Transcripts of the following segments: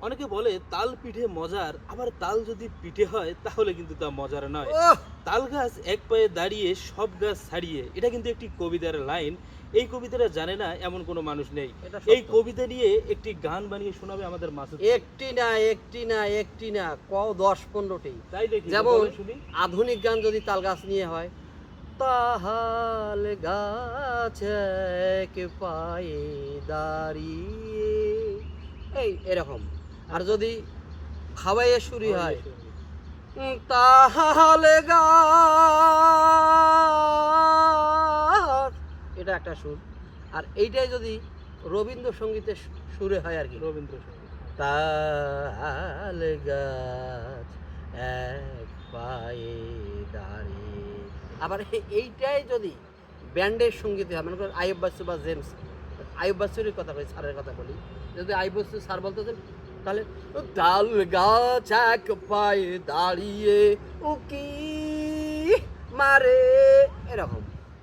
অনেকে বলে তাল পিঠে মজার, আবার তাল যদি পিঠে হয় তাহলে কিন্তু তা মজার নয়। ওহ! তাল গাছ এক পায়ে দাঁড়িয়ে সব গাছ ছাড়িয়ে, এটা কিন্তু একটি কবিতার লাইন। এই কবিতাটা জানে না এমন কোনো মানুষ নেই। এটা এই সত্য। কবিতা নিয়ে একটি গান বানিয়ে শোনাবে আমাদের মাসুদ ভাই। একটি না, কও ১০-১৫টি। তাই দেখি যেমন বলেন শুনি। আধুনিক গান যদি তাল গাছ নিয়ে হয়, তাহাল গাছ এক পায়ে দাঁড়িয়ে, এরকম। আর যদি হাওয়াইয়ে সুরি হয়, তাহলে গাছ, এটা একটা সুর। আর এইটাই যদি রবীন্দ্রসঙ্গীতের সুরে হয় আর কি, রবীন্দ্রসঙ্গীত। তাল গাছ এক পায়ে দাঁড়িয়ে। আবার এইটাই যদি ব্যান্ডের সঙ্গীতে হয়, মনে করেন আইয়ুব বাচ্চু বা জেমস, আইয়ুব বাচ্চুরের কথা বলি, স্যারের কথা বলি, যদি আইয়ুব বাচ্চু স্যার বলতেছেন, তাহলে তাল গাছ এক পায়ে দাঁড়িয়ে উকি মারে, এরকম।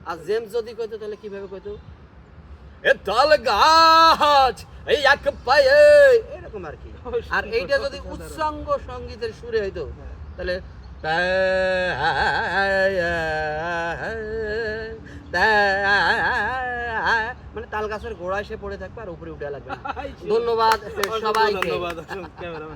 আর জেমস যদি কইতো তাহলে কিভাবে কইতো, এ তাল গাছ এই এক পায়ে, এরকম আর কি। আর এইটা যদি উচ্চাঙ্গ সঙ্গীতের সুরে হইতো, তাহলে মানে তাল গাছের গোড়ায় সে পড়ে থাকবে আর উপরে উঠে লাগবে। ধন্যবাদ অসংখ্য সবাইকে। ধন্যবাদ। ক্যামেরাম্যান।